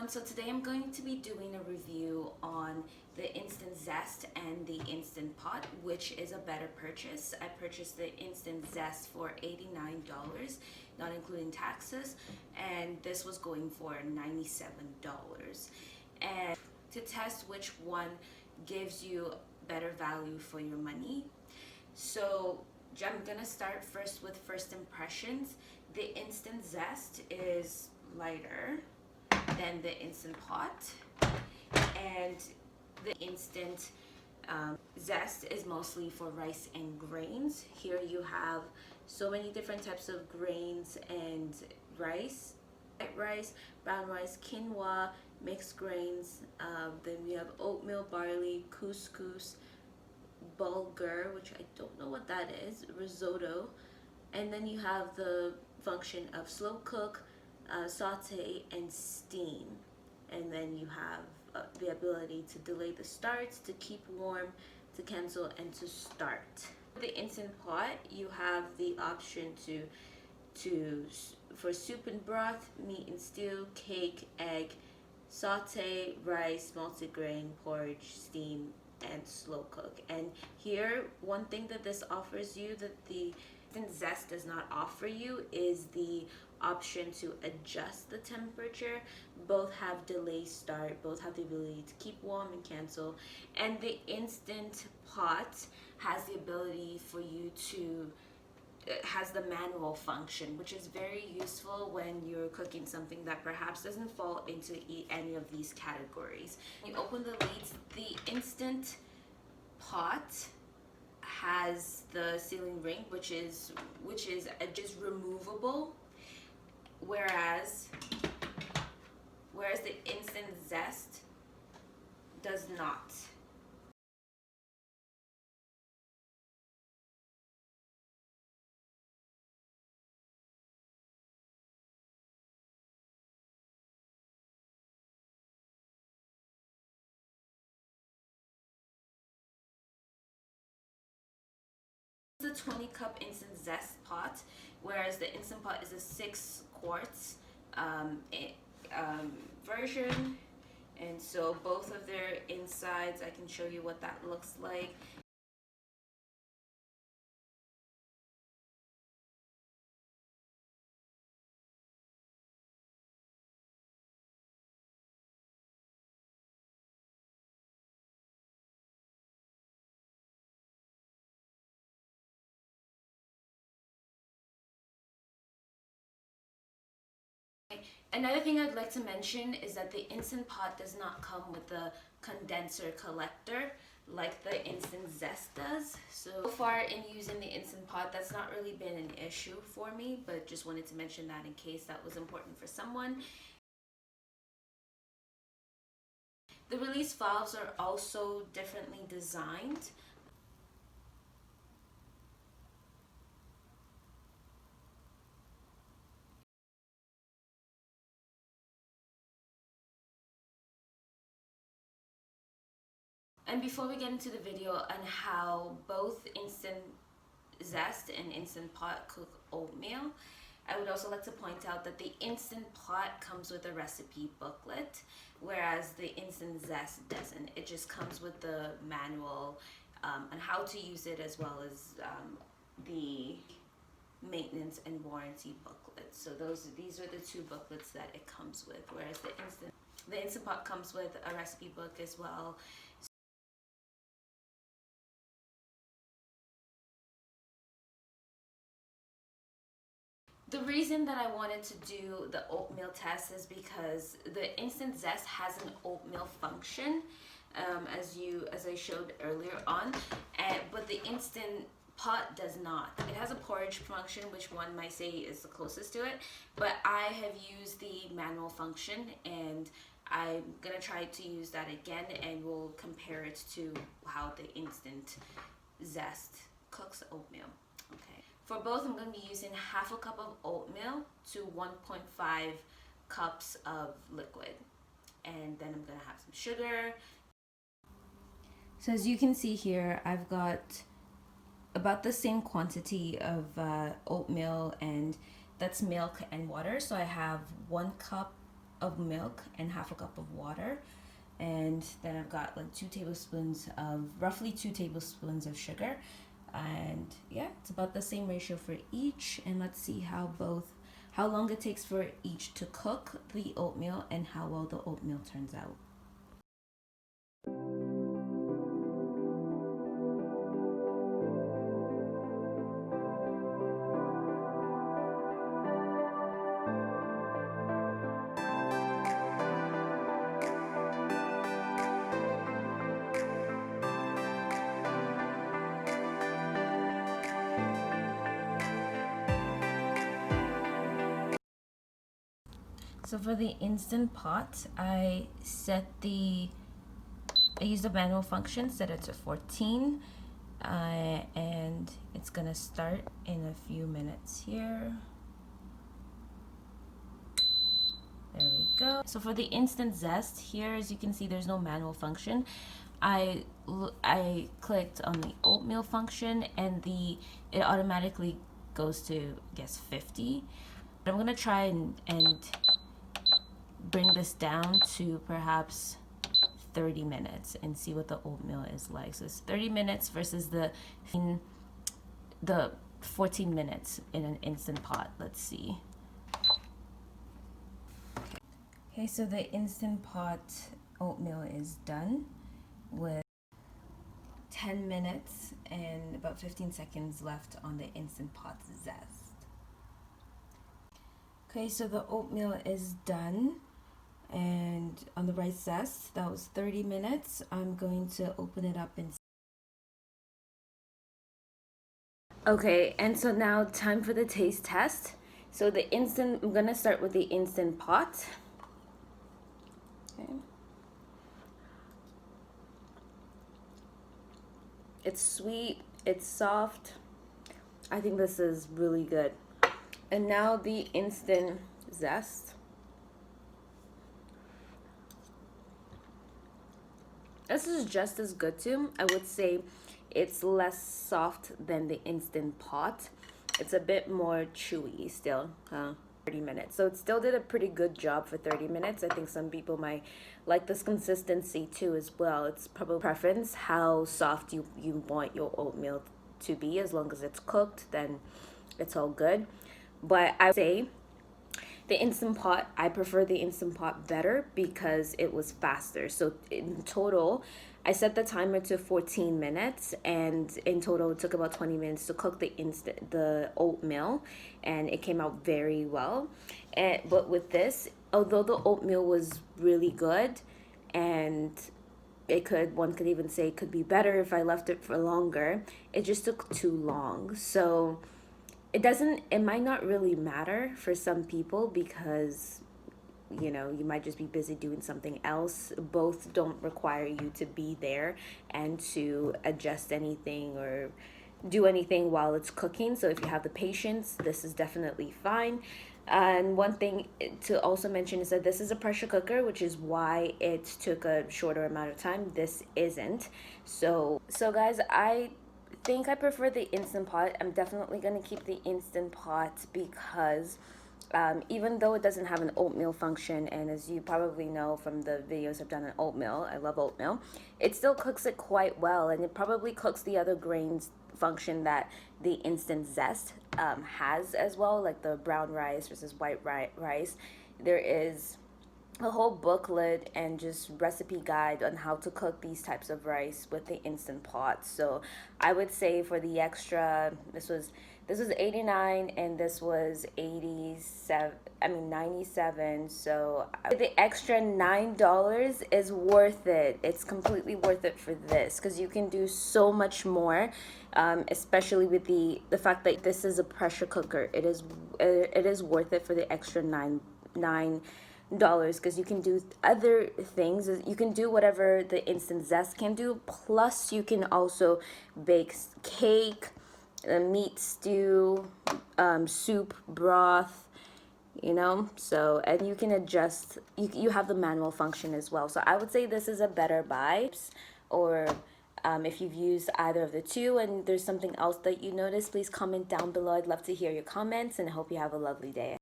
So today I'm going to be doing a review on the Instant Zest and the Instant Pot, which is a better purchase. I purchased the Instant Zest for $89, not including taxes, and this was going for $97. And to test which one gives you better value for your money. So I'm gonna start first with first impressions. The Instant Zest is lighter than the Instant Pot, and the Instant Zest is mostly for rice and grains. Here you have so many different types of grains and rice: white rice, brown rice, quinoa, mixed grains. Then we have oatmeal, barley, couscous, bulgur, which I don't know what that is, risotto, and then you have the function of slow cook, saute, and steam. And then you have the ability to delay the starts, to keep warm, to cancel, and to start. For the Instant Pot, you have the option for soup and broth, meat and stew, cake, egg, saute, rice, multigrain, porridge, steam, and slow cook. And here, one thing that this offers you that the Instant Zest does not offer you is the option to adjust the temperature. Both have delay start, both have the ability to keep warm and cancel, and the Instant Pot has the ability for you to, it has the manual function, which is very useful when you're cooking something that perhaps doesn't fall into any of these categories. When you open the leads, the Instant Pot has the sealing ring, which is just removable, whereas the Instant Zest does not. The 20-cup Instant Zest pot, whereas the Instant Pot is a 6 quarts version. And so both of their insides, I can show you what that looks like. Another thing I'd like to mention is that the Instant Pot does not come with a condenser collector like the Instant Zest does. So far in using the Instant Pot, that's not really been an issue for me, but just wanted to mention that in case that was important for someone. The release valves are also differently designed. And before we get into the video on how both Instant Zest and Instant Pot cook oatmeal, I would also like to point out that the Instant Pot comes with a recipe booklet, whereas the Instant Zest doesn't. It just comes with the manual on how to use it, as well as the maintenance and warranty booklet. So these are the two booklets that it comes with, whereas the Instant Pot comes with a recipe book as well. The reason that I wanted to do the oatmeal test is because the Instant Zest has an oatmeal function, as I showed earlier on, but the Instant Pot does not. It has a porridge function, which one might say is the closest to it, but I have used the manual function, and I'm gonna try to use that again, and we'll compare it to how the Instant Zest cooks oatmeal. Okay. For both, I'm going to be using half a cup of oatmeal to 1.5 cups of liquid. And then I'm going to have some sugar. So as you can see here, I've got about the same quantity of oatmeal, and that's milk and water. So I have 1 cup of milk and half a cup of water. And then I've got like roughly 2 tablespoons of sugar. And yeah, it's about the same ratio for each. And let's see how long it takes for each to cook the oatmeal and how well the oatmeal turns out. So for the Instant Pot, I used the manual function, set it to 14, and it's gonna start in a few minutes here. There we go. So for the Instant Zest, here as you can see, there's no manual function. I clicked on the oatmeal function, and it automatically goes to, I guess, 50. But I'm gonna try and bring this down to perhaps 30 minutes and see what the oatmeal is like. So it's 30 minutes versus the 14 minutes in an Instant Pot. Let's see. Okay, so the Instant Pot oatmeal is done with 10 minutes and about 15 seconds left on the Instant Pot Zest. Okay, so the oatmeal is done. And on the rice zest, that was 30 minutes. I'm going to open it up and okay, and so now time for the taste test. So I'm gonna start with the Instant Pot. Okay. It's sweet, it's soft. I think this is really good. And now the Instant Zest. This is just as good too. I would say it's less soft than the Instant Pot. It's a bit more chewy still, 30 minutes. So it still did a pretty good job for 30 minutes. I think some people might like this consistency too as well. It's probably preference how soft you want your oatmeal to be. As long as it's cooked, then it's all good. But I would say the Instant Pot, I prefer the Instant Pot better because it was faster. So in total, I set the timer to 14 minutes, and in total it took about 20 minutes to cook the oatmeal, and it came out very well. But with this, although the oatmeal was really good, and one could even say it could be better if I left it for longer, it just took too long. So it might not really matter for some people because you might just be busy doing something else. Both don't require you to be there and to adjust anything or do anything while it's cooking. So if you have the patience, this is definitely fine. And one thing to also mention is that this is a pressure cooker, which is why it took a shorter amount of time. This isn't. So guys, I think I prefer the Instant Pot. I'm definitely going to keep the Instant Pot because even though it doesn't have an oatmeal function, and as you probably know from the videos I've done on oatmeal, I love oatmeal, it still cooks it quite well, and it probably cooks the other grains function that the Instant Zest has as well, like the brown rice versus white rice. There is a whole booklet and just recipe guide on how to cook these types of rice with the Instant Pot. So I would say for the extra, this was 89 and this was 97. So the extra $9 is worth it. It's completely worth it for this because you can do so much more, especially with the fact that this is a pressure cooker. It is worth it for the extra $9 because you can do other things. You can do whatever the Instant Zest can do, plus you can also bake cake, meat stew, soup broth, so, and you can adjust. You have the manual function as well. So I would say this is a better buy. Or if you've used either of the two and there's something else that you notice, please comment down below. I'd love to hear your comments, and I hope you have a lovely day.